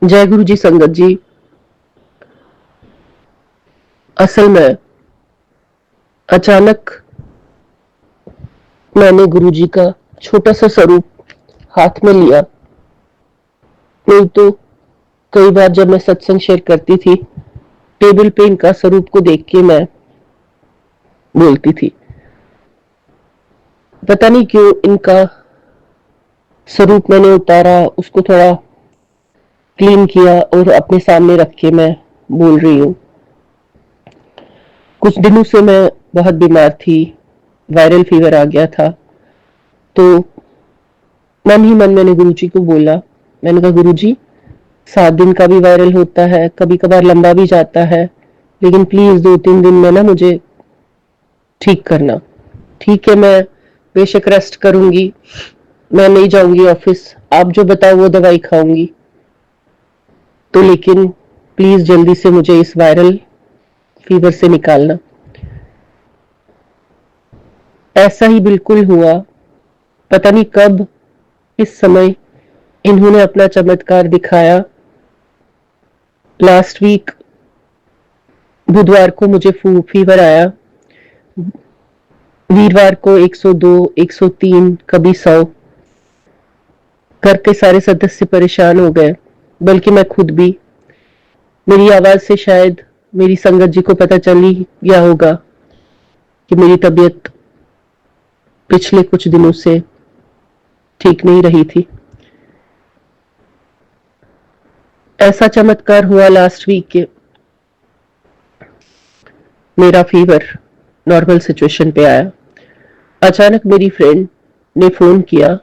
जय गुरु जी संगत जी। असल में अचानक मैंने गुरु जी का छोटा सा स्वरूप हाथ में लिया। नहीं तो कई बार जब मैं सत्संग शेयर करती थी, टेबल पे इनका स्वरूप को देख के मैं बोलती थी। पता नहीं क्यों इनका स्वरूप मैंने उतारा, उसको थोड़ा क्लीन किया और अपने सामने रख के मैं बोल रही हूँ। कुछ दिनों से मैं बहुत बीमार थी, वायरल फीवर आ गया था। तो मन ही मन मैंने गुरु जी को बोला। मैंने कहा गुरु जी, 7 दिन का भी वायरल होता है, कभी कभार लंबा भी जाता है, लेकिन प्लीज 2-3 दिन में ना मुझे ठीक करना। ठीक है, मैं बेशक रेस्ट करूंगी, मैं नहीं जाऊंगी ऑफिस, आप जो बताओ वो दवाई खाऊंगी, तो लेकिन प्लीज जल्दी से मुझे इस वायरल फीवर से निकालना। ऐसा ही बिल्कुल हुआ। पता नहीं कब, किस समय इन्होंने अपना चमत्कार दिखाया। लास्ट वीक बुधवार को मुझे फीवर आया, वीरवार को 102, 103, कभी 100। घर के सारे सदस्य परेशान हो गए, बल्कि मैं खुद भी। मेरी आवाज से शायद मेरी संगत जी को पता चल ही गया होगा कि मेरी तबीयत पिछले कुछ दिनों से ठीक नहीं रही थी। ऐसा चमत्कार हुआ लास्ट वीक के, मेरा फीवर नॉर्मल सिचुएशन पे आया। अचानक मेरी फ्रेंड ने फोन किया,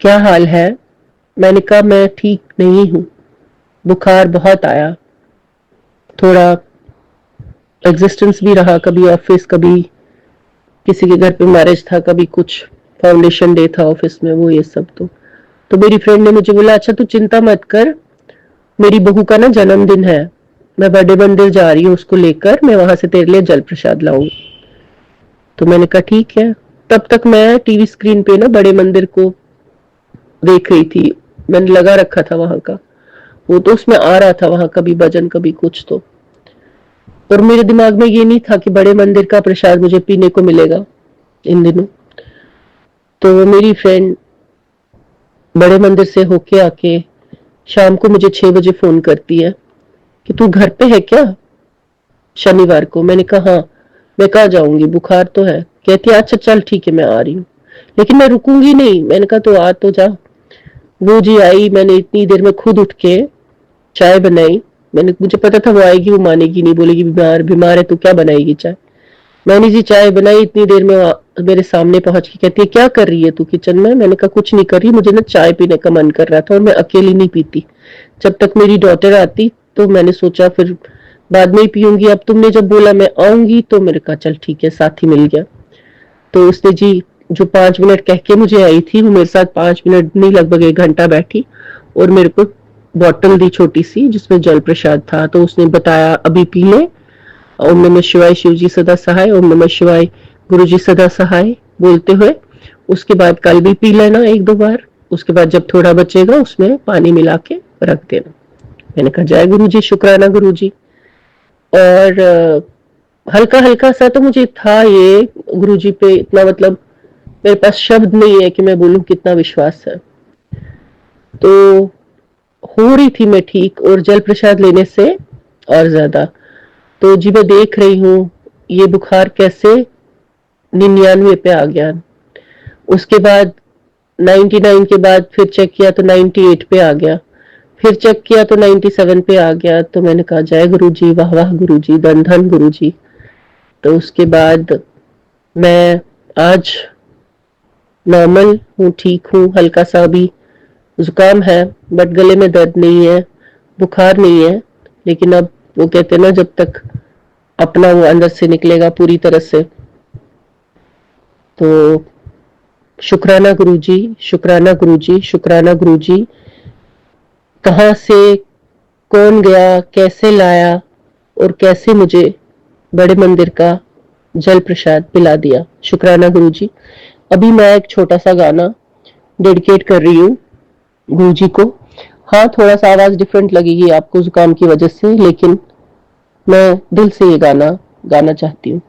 क्या हाल है? मैंने कहा मैं ठीक नहीं हूं, बुखार बहुत आया, थोड़ा एग्जिस्टेंस भी रहा, कभी ऑफिस, कभी किसी के घर पे मैरिज था, कभी कुछ फाउंडेशन डे था ऑफिस में, वो ये सब। तो मेरी फ्रेंड ने मुझे बोला, अच्छा तू चिंता मत कर, मेरी बहू का ना जन्मदिन है, मैं बड़े मंदिर जा रही हूँ, उसको लेकर मैं वहां से तेरे लिए जल प्रसाद लाऊंगी। तो मैंने कहा ठीक है। तब तक मैं टीवी स्क्रीन पे ना बड़े मंदिर को देख रही थी, मैंने लगा रखा था वहां का, वो तो उसमें आ रहा था वहां, कभी भजन कभी कुछ। तो और मेरे दिमाग में ये नहीं था कि बड़े मंदिर का प्रसाद मुझे पीने को मिलेगा इन दिनों। तो मेरी फ्रेंड बड़े मंदिर से होके आके शाम को मुझे 6 बजे फोन करती है कि तू घर पे है क्या शनिवार को? मैंने कहा हाँ। मैं कहा जाऊंगी, बुखार तो है। कहती है अच्छा चल ठीक है, मैं आ रही हूँ, लेकिन मैं रुकूंगी नहीं। मैंने कहा तो आ तो जा। वो जी आई, मैंने इतनी देर में खुद उठ के चाय बनाई। मुझे पता था वो आएगी, वो मानेगी नहीं, बोलेगी बीमार बीमार है तो क्या बनाएगी चाय। मैंने जी चाय बनाई, इतनी देर में मेरे सामने पहुंच के कहती है क्या कर रही है तू किचन में? मैंने कहा कुछ नहीं कर रही, मुझे ना चाय पीने का मन कर रहा था और मैं अकेली नहीं पीती, जब तक मेरी डॉटर आती तो मैंने सोचा फिर बाद में ही पीऊंगी। अब तुमने जब बोला मैं आऊंगी तो मेरे कहा चल ठीक है, साथ ही मिल गया। तो उसने जी जो 5 मिनट कह के मुझे आई थी, वो मेरे साथ 5 मिनट नहीं लगभग 1 घंटा बैठी और मेरे को बॉटल दी छोटी सी जिसमें जल प्रसाद था। तो उसने बताया अभी पी ले, ओम नमः शिवाय, शिव जी सदा सहाय, ओम नमः शिवाय, गुरु जी सदा सहाय बोलते हुए उसके बाद कल भी पी लेना 1-2 बार, उसके बाद जब थोड़ा बचेगा उसमें पानी मिला के रख देना। मैंने कहा जय गुरु जी, शुक्राना गुरु जी। और हल्का हल्का सा तो मुझे था ये गुरु जी पे, इतना मतलब मेरे पास शब्द नहीं है कि मैं बोलूं कितना विश्वास है। तो हो रही थी मैं ठीक, और जल प्रसाद लेने से और ज्यादा। तो जी मैं देख रही हूँ ये बुखार कैसे 99 पे आ गया। उसके बाद 99 के बाद फिर चेक किया तो 98 पे आ गया, फिर चेक किया तो 97 पे आ गया। तो मैंने कहा जय गुरु जी, वाह वाह गुरु जी, धन धन गुरु जी। तो उसके बाद मैं आज नॉर्मल हूँ, ठीक हूँ। हल्का सा भी जुकाम है बट गले में दर्द नहीं है, बुखार नहीं है। लेकिन अब वो कहते हैं ना जब तक अपना वो अंदर से निकलेगा पूरी तरह से। तो शुक्राना गुरु जी, शुक्राना गुरु जी, शुक्राना गुरु जी। कहाँ से कौन गया, कैसे लाया और कैसे मुझे बड़े मंदिर का जल प्रसाद पिला दिया। शुक्राना गुरु जी। अभी मैं एक छोटा सा गाना डेडिकेट कर रही हूँ गुरु जी को। हाँ, थोड़ा सा आवाज डिफरेंट लगेगी आपको जुकाम की वजह से, लेकिन मैं दिल से ये गाना गाना चाहती हूँ।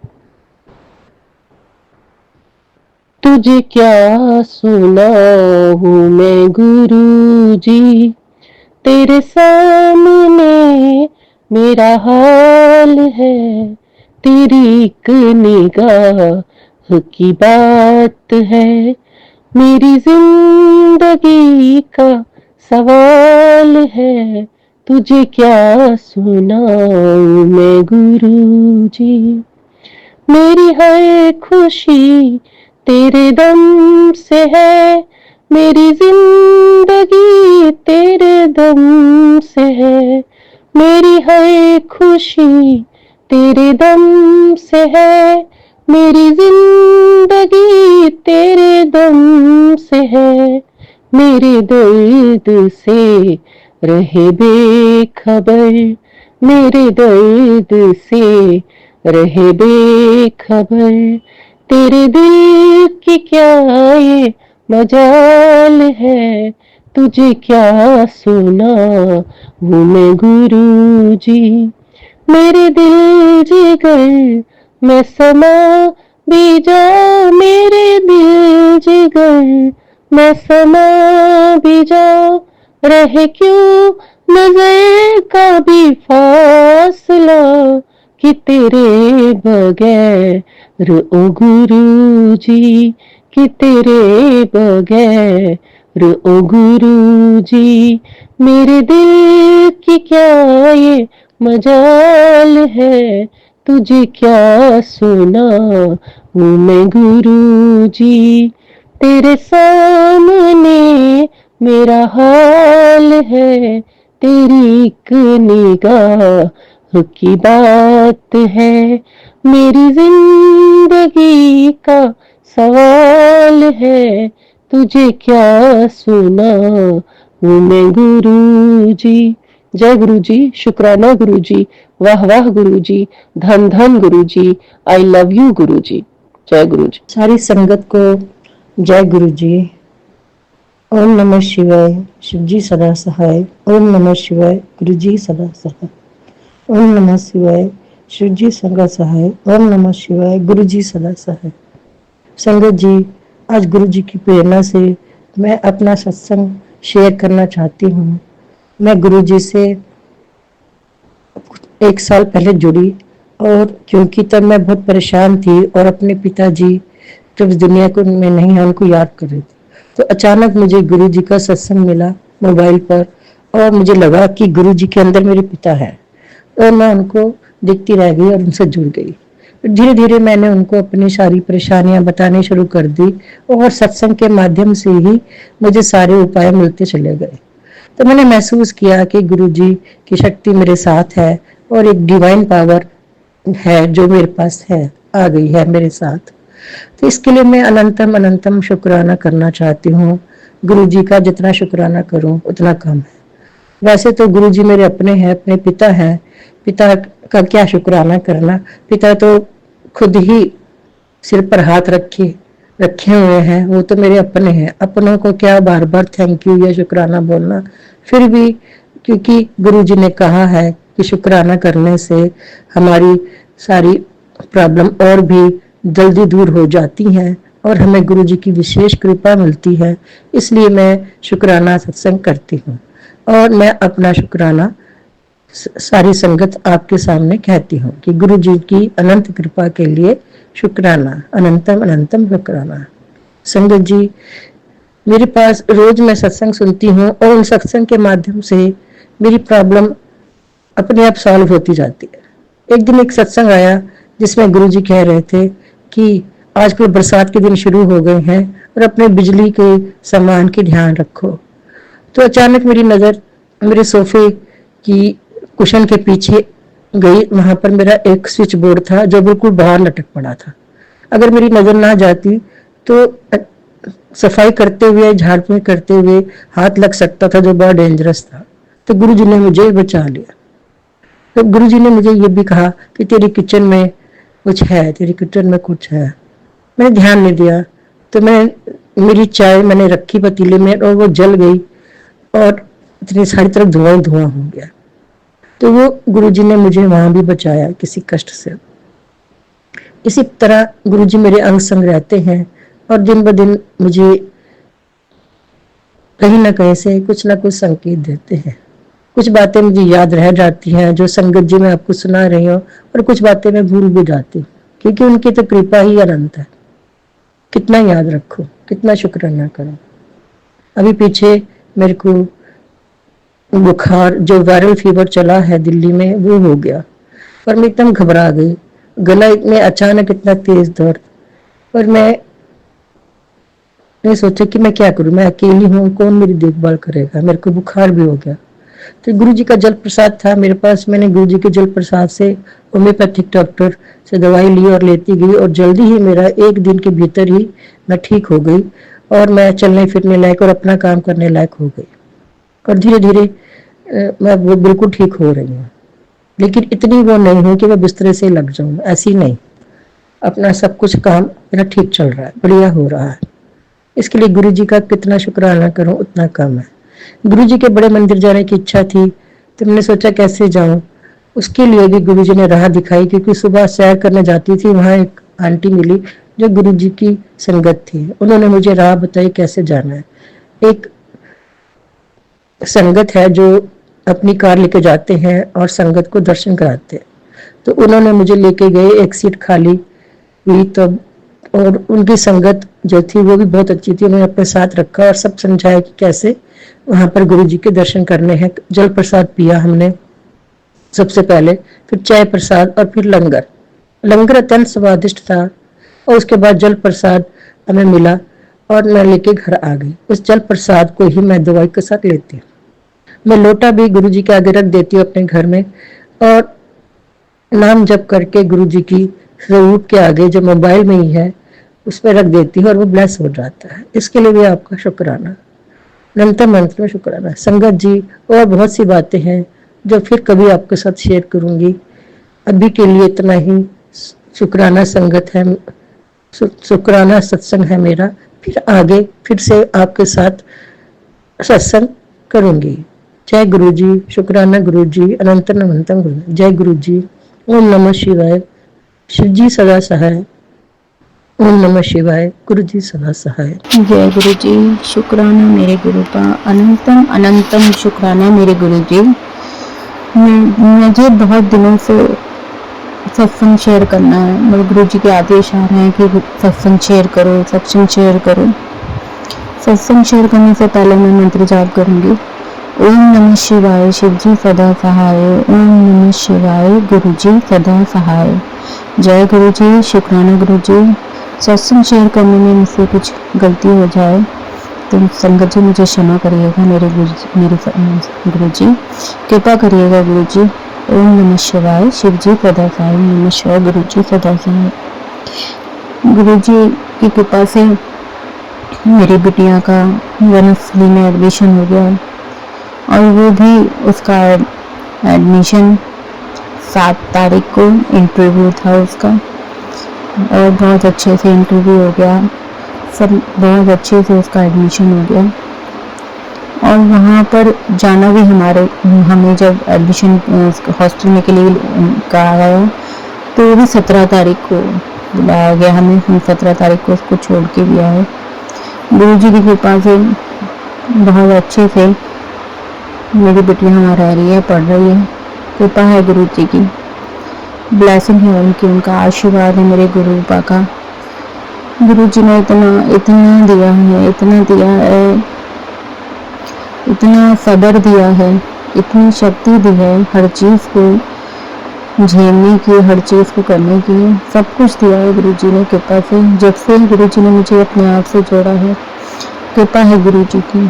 तुझे क्या सुनाऊं मैं गुरुजी, तेरे सामने मेरा हाल है, तेरी एक निगाह की बात है, मेरी जिंदगी का सवाल है, तुझे क्या सुनाऊं मैं गुरुजी। मेरी हर खुशी तेरे दम से है, मेरी जिंदगी तेरे दम से है, मेरी हर खुशी तेरे दम से है, मेरी जिंदगी तेरे दम से है, मेरे दर्द से रहे बेखबर, मेरे दर्द से रहे बेखबर, तेरे दिल की क्या ये मजाल है, तुझे क्या सुना वो मैं गुरुजी। मेरे दिल जिगर में समा भी जा, मेरे दिल जिगर में समा भी जा, रहे क्यों नजर का भी फासला, कि तेरे बगैर ओ गुरुजी, कि तेरे बगैर ओ गुरुजी, मेरे दिल की क्या ये मजाल है, तुझे क्या सुना हूँ मैं गुरुजी। तेरे सामने मेरा हाल है, तेरी एक निगाह की बात है, मेरी जिंदगी का सवाल है, तुझे क्या सुना हूँ मैं गुरुजी। जय गुरुजी, शुक्राना गुरुजी, वाह वाह गुरुजी, धन धन गुरुजी, आई लव यू गुरुजी। जय गुरुजी। सारी संगत को जय गुरुजी। ओम नमः शिवाय, शिवजी सदा सहाय। ओम नमः शिवाय, गुरुजी सदा सहाय। ओम नमः शिवाय, शिवजी सदा सहाय। ओम नमः शिवाय, गुरुजी सदा सहाय। संगत जी, आज गुरुजी की प्रेरणा से मैं अपना सत्संग शेयर करना चाहती हूँ। मैं गुरुजी से 1 साल पहले जुड़ी, और क्योंकि तब मैं बहुत परेशान थी और अपने पिताजी जब इस दुनिया को में नहीं है उनको याद कर रही थी, तो अचानक मुझे गुरुजी का सत्संग मिला मोबाइल पर, और मुझे लगा कि गुरुजी के अंदर मेरे पिता है, और मैं उनको देखती रह गई और उनसे जुड़ गई। धीरे धीरे मैंने उनको अपनी सारी परेशानियां बतानी शुरू कर दी, और सत्संग के माध्यम से ही मुझे सारे उपाय मिलते चले गए। तो मैंने महसूस किया कि गुरुजी की शक्ति मेरे साथ है, और एक डिवाइन पावर है जो मेरे पास है, आ गई है मेरे साथ। तो इसके लिए मैं अनंतम अनंतम शुक्राना करना चाहती हूँ। गुरुजी का जितना शुक्राना करूं उतना कम है। वैसे तो गुरुजी मेरे अपने हैं, अपने पिता हैं, पिता का क्या शुक्राना करना, पिता तो खुद ही सिर पर हाथ रखे हुए हैं, वो तो मेरे अपने हैं। अपनों को क्या बार बार थैंक यू या शुक्राना बोलना, फिर भी क्योंकि गुरुजी ने कहा है कि शुक्राना करने से हमारी सारी प्रॉब्लम और भी जल्दी दूर हो जाती हैं, और हमें गुरुजी की विशेष कृपा मिलती है। इसलिए मैं शुक्राना सत्संग करती हूँ, और मैं अपना शुक्राना सारी संगत आपके सामने कहती हूँ कि गुरु जी की अनंत कृपा के लिए शुक्राना, अनंतम अनंतम शुक्राना। संगत जी, मेरे पास रोज मैं सत्संग सुनती हूँ, और उन सत्संग के माध्यम से मेरी प्रॉब्लम अपने आप सॉल्व होती जाती है। एक दिन एक सत्संग आया जिसमें गुरु जी कह रहे थे कि आजकल बरसात के दिन शुरू हो गए हैं, और अपने बिजली के सामान की ध्यान रखो। तो अचानक मेरी नजर मेरे सोफे की कुशन के पीछे गई। वहां पर मेरा एक स्विच बोर्ड था जो बिल्कुल बाहर लटक पड़ा था। अगर मेरी नजर ना जाती तो सफाई करते हुए, झाड़ फूक करते हुए हाथ लग सकता था, जो बहुत डेंजरस था। तो गुरुजी ने मुझे बचा लिया। तो गुरुजी ने मुझे ये भी कहा कि तेरी किचन में कुछ है, तेरी किचन में कुछ है। मैंने ध्यान नहीं दिया, तो मैं मेरी चाय मैंने रखी पतीले में और वो जल गई, और इतनी सारी तरफ धुआं ही धुआं हो गया। तो वो गुरुजी ने मुझे वहां भी बचाया किसी कष्ट से। इसी तरह गुरुजी मेरे अंग संग रहते हैं और दिन ब दिन मुझे कहीं ना कहीं से कुछ ना कुछ संकेत देते हैं। कुछ बातें मुझे याद रह जाती हैं जो संगत जी मैं आपको सुना रही हूँ, और कुछ बातें मैं भूल भी जाती हूँ, क्योंकि उनकी तो कृपा ही अनंत है। कितना याद रखो, कितना शुक्राना करो। अभी पीछे मेरे को बुखार, जो वायरल फीवर चला है दिल्ली में, वो हो गया और मैं एकदम घबरा गई। गला में अचानक इतना तेज दर्द, और मैं सोचा कि मैं क्या करूं, मैं अकेली हूँ, कौन मेरी देखभाल करेगा। मेरे को बुखार भी हो गया। तो गुरु जी का जल प्रसाद था मेरे पास। मैंने गुरु जी के जल प्रसाद से होम्योपैथिक डॉक्टर से दवाई ली और लेती गई, और जल्दी ही मेरा 1 दिन के भीतर ही मैं ठीक हो गई और मैं चलने फिरने लायक और अपना काम करने लायक हो गई। और धीरे धीरे मैं वो बिल्कुल ठीक हो रही हूँ। लेकिन इतनी वो नहीं हूँ कि मैं बिस्तरे से लग जाऊँ, ऐसी नहीं। अपना सब कुछ काम मेरा ठीक चल रहा है, बढ़िया हो रहा है। इसके लिए गुरु जी का कितना शुक्राना करूं उतना कम है। गुरु जी के बड़े मंदिर जाने की इच्छा थी, तो मैंने सोचा कैसे जाऊं। उसके लिए भी गुरु जी ने राह दिखाई, क्योंकि सुबह सैर करने जाती थी, वहां एक आंटी मिली जो गुरु जी की संगत थी। उन्होंने मुझे राह बताई कैसे जाना है। एक संगत है जो अपनी कार लेके जाते हैं और संगत को दर्शन कराते हैं। तो उन्होंने मुझे लेके गए, एक सीट खाली हुई तब, और उनकी संगत जो थी वो भी बहुत अच्छी थी। उन्होंने अपने साथ रखा और सब समझाया कि कैसे वहां पर गुरु जी के दर्शन करने हैं। जल प्रसाद पिया हमने सबसे पहले, फिर चाय प्रसाद और फिर लंगर। लंगर अत्यंत स्वादिष्ट था, और उसके बाद जल प्रसाद हमें मिला और मैं लेके घर आ गई। उस जल प्रसाद को ही मैं दवाई के साथ लेती हूँ। मैं लोटा भी गुरु जी के आगे रख देती हूँ अपने घर में, और नाम जप करके गुरु जी की स्वरूप के आगे जो मोबाइल में ही है उस पर रख देती हूँ, और वो ब्लेस हो जाता है। इसके लिए भी आपका शुक्राना, अनंतम मंत्र में शुक्राना। संगत जी, और बहुत सी बातें हैं जो फिर कभी आपके साथ शेयर करूंगी। अभी के लिए इतना ही। शुक्राना संगत है, शुक्राना सत्संग है मेरा। फिर आगे फिर से आपके साथ सत्संग करूंगी। जय गुरु जी, शुक्राना गुरु जी, अनंतम अनंतम गुरु। जय गुरु जी। ओम नमः शिवाय। शिव जी सदा सहाय। ओम नमः शिवाय। गुरु जी सदा सहाय। जय गुरु जी, शुक्राना मेरे गुरु का, अनंतम अनंतम शुक्राना मेरे गुरु जी। मुझे बहुत दिनों से सत्संग शेयर करना है। मेरे गुरु जी के आदेश आ रहे हैं कि सत्संग शेयर करो, सत्संग शेयर करो। सत्संग शेयर करने से पहले मैं मंत्र जाप करूंगी। ओम नमः शिवाय, शिव जी सदा सहाय। ओम नमः शिवाय, गुरु जी सदा सहाय। जय गुरु जी, शुक्राना गुरु जी। सत्संग शेयर करने में मुझसे कुछ गलती हो जाए तो संगत जी मुझे क्षमा करिएगा। मेरे गुरु जी कृपा करिएगा गुरु जी। ओम नमः शिवाय, शिव जी सदा सहाय। ओम नमः शिवाय, गुरु जी सदा सहाय। गुरु जी की कृपा से मेरी बिटिया का वनस्थली में एडमिशन हो गया, और वो भी उसका एडमिशन 7 तारीख को इंटरव्यू था उसका, और बहुत अच्छे से इंटरव्यू हो गया। सब बहुत अच्छे से उसका एडमिशन हो गया। और वहाँ पर जाना भी हमें जब एडमिशन हॉस्टल में के लिए कहा गया, तो वो भी 17 तारीख को बुलाया गया हमें। हम 17 तारीख को उसको छोड़ के भी आए। गुरु जी की कृपा से बहुत अच्छे से मेरी बेटी वहाँ रह रही है, पढ़ रही है। कृपा है गुरु जी की, ब्लेसिंग है उनकी, उनका आशीर्वाद है मेरे गुरु रूपा का। गुरु जी ने इतना दिया है, इतना दिया है, इतना सब्र दिया है, इतनी शक्ति दी है हर चीज को झेलने की, हर चीज को करने की। सब कुछ दिया है गुरु जी ने कृपा से। जब से गुरु जी ने मुझे अपने आप से जोड़ा है, कृपा है गुरु जी की।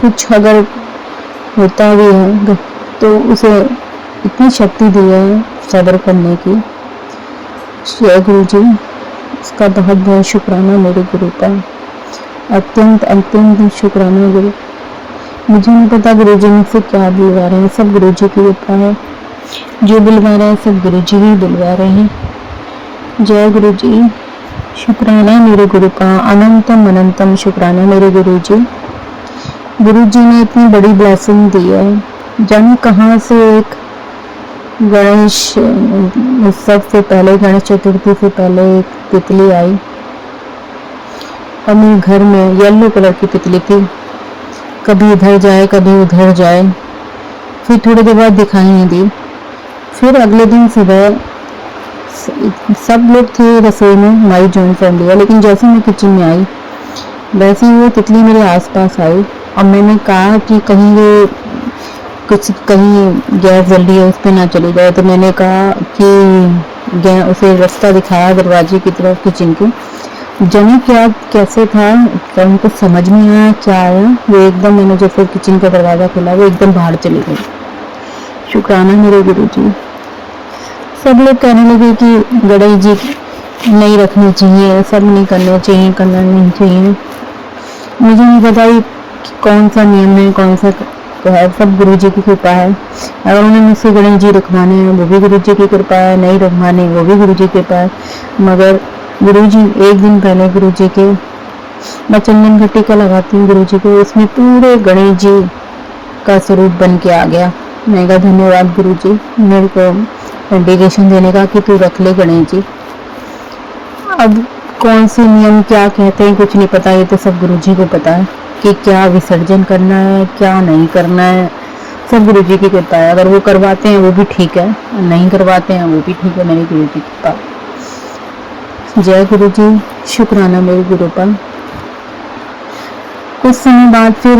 कुछ अगर होता भी है तो उसे इतनी शक्ति दी है सब्र करने की। जय गुरु जी, इसका बहुत बहुत शुक्राना मेरे गुरु का, अत्यंत अत्यंत शुक्राना गुरु। मुझे नहीं पता गुरु जी मुझसे क्या बुलवा रहे हैं, सब गुरु जी की कृपा है। जो बुलवा रहे हैं सब गुरु जी ही बुलवा रहे हैं। जय गुरु जी, शुक्राना मेरे गुरु का, अनंतम अनंतम शुक्राना मेरे गुरु जी। गुरु जी ने इतनी बड़ी ब्लेसिंग दी है। जाने कहाँ से एक गणेश उत्सव से पहले, गणेश चतुर्थी से पहले एक तितली आई और मेरे घर में येलो कलर की तितली थी। कभी इधर जाए कभी उधर जाए, फिर थोड़ी देर बाद दिखाई नहीं दी। फिर अगले दिन सुबह सब लोग थे रसोई में, हमारी जॉइंट फैमिली है, लेकिन जैसे मैं किचन में आई वैसे ही वो तितली मेरे आसपास आई और मैंने कहा कि कहीं वो कुछ कहीं गैस जल रही है उस पर ना चली जाए। तो मैंने कहा कि उसे रास्ता दिखाया दरवाजे की तरफ किचन के। जाने क्या कैसे था, क्या उनको समझ में आया क्या आया, वो एकदम मैंने जैसे किचन का दरवाजा खोला वो एकदम बाहर चली गई। शुक्राना मेरे गुरु जी। सब लोग कहने लगे कि गणेश जी नहीं रखने चाहिए, सब नहीं करने चाहिए, करना नहीं चाहिए। मुझे नहीं पता ये कौन सा नियम है, कौन सा है, सब गुरु जी की कृपा है। अगर उन्होंने मुझसे गणेश जी रखवाने हैं वो भी गुरु जी की कृपा है, नहीं रखवाने वो भी गुरु जी की कृपा है। मगर गुरु जी एक दिन पहले गुरु जी के मैं चंदन का टीका लगाती हूँ गुरु जी को, उसमें पूरे गणेश जी का स्वरूप बन के आ गया। मैं कहा धन्यवाद गुरु जी मेरे को इंडिकेशन देने का कि तू रख ले गणेश जी। अब कौन से नियम क्या कहते हैं कुछ नहीं पता, ये तो सब गुरु जी को पता है कि क्या विसर्जन करना है क्या नहीं करना है, सब गुरु जी की कृपा है। अगर वो करवाते हैं वो भी ठीक है, नहीं करवाते हैं वो भी ठीक है, मेरे गुरु जी की कृपा। जय गुरु जी, शुक्राना मेरे गुरु पर। कुछ समय बाद फिर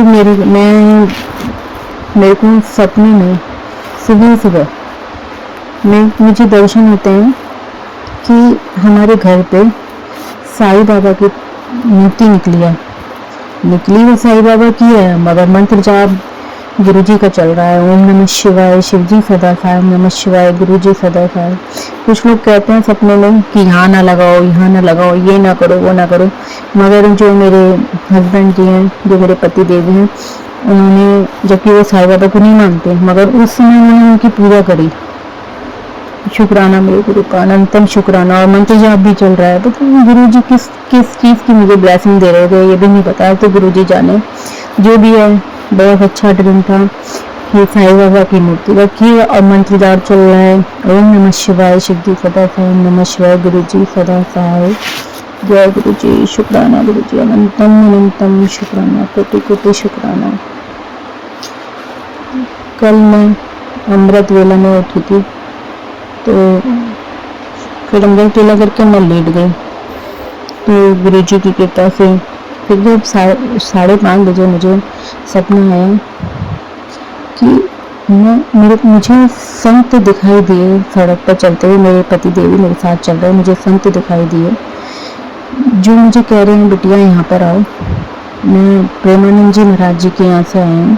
मेरे को सपने में सुबह सुबह मुझे दर्शन होते हैं कि हमारे घर पे साईं बाबा की मूर्ति निकली वो साईं बाबा की है, मगर मंत्र जाप गुरु जी का चल रहा है। ओम नमः शिवाय, शिव जी सदा खाए, ओम नमः शिवाय, गुरु जी सदा खाए। कुछ लोग कहते हैं सपने में कि यहाँ ना लगाओ, यहाँ ना लगाओ, ये ना करो, वो ना करो, मगर जो मेरे हस्बैंड जी हैं, जो मेरे पति देव हैं, उन्होंने, जबकि वो साईं बाबा को नहीं मानते, मगर उस समय उन्होंने उनकी पूजा करी। शुक्राना मेरे गुरु का, अनंतम शुक्राना। और मंत्र जाप भी चल रहा है। तो गुरु जी किस किस चीज़ की मुझे ब्लेसिंग दे रहे थे ये भी नहीं पता है, तो गुरु जी जाने। जो भी है बहुत अच्छा ड्रीम था कि साईं बाबा की मूर्ति रखी है और मंत्र जाप चल रहा है। ओम नमः शिवाय, शिव जी सदा सहाय, ओम नमः शिवाय, गुरु जी सदा सहाय। जय गुरु जी, शुक्राना गुरु जी, अनंतम अनंतम शुक्राना, कोटि कोटि शुक्राना। कल मैं अमृत वेला में उठी थी, तो फिर अमृत वेला करके मैं लेट गई। तो गुरु जी की कृपा से फिर जब 5:30 बजे मुझे सपना आया कि मुझे संत दिखाई दिए सड़क पर चलते हुए, मेरे पति देवी मेरे साथ चल रहे, मुझे संत दिखाई दिए जो मुझे कह रहे हैं बिटिया यहाँ पर आओ, मैं प्रेमानंद जी महाराज जी के यहाँ से आया हूँ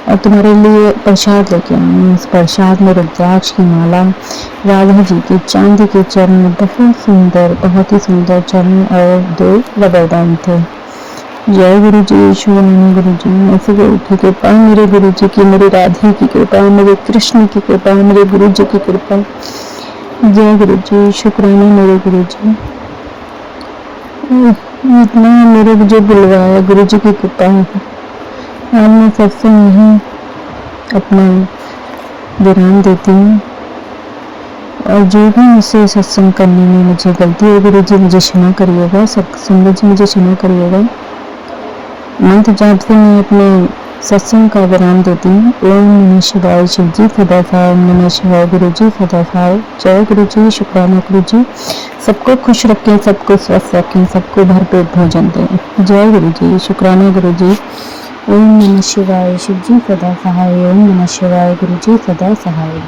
और तुम्हारे लिए प्रसाद लेके आया हूँ। इस प्रसाद में रुद्राक्ष की माला, राधा जी के चांदी के चरण, बहुत ही सुंदर चरण और 2 रबर बैंड थे। जय गुरु जी, शुक्राना गुरु जी। ऐसे की कृपा मेरे गुरु जी की, मेरे राधे की कृपा, मेरे कृष्ण की कृपा, मेरे गुरु जी की कृपा। जय गुरु जी, शुक्राना मेरे गुरु जी। इतना मेरे मुझे बुलवाया, गुरु जी की कृपा है। आज मैं सत्संग नहीं अपना विराम देती हूँ, और जो भी मुझसे सत्संग करने में मुझे गलती है गुरु जी मुझे क्षमा करिएगा, संगत जी मुझे क्षमा करिएगा। मंत्र जाप से मैं अपने सत्संग का विराम देती हूँ। ओम नमः शिवाय, शिव जी सदा सहाय, ओम नमः शिवाय, गुरु जी सदा सहाय। जय गुरु जी, शुक्राना गुरु जी। सबको खुश रखें, सबको स्वस्थ रखें, सबको भरपेट भोजन दें। जय गुरु जी, शुक्राना गुरु जी। ओम नमः शिवाय, शिव जी सदा सहाय, ओम नमः शिवाय, गुरु जी सदा सहाय।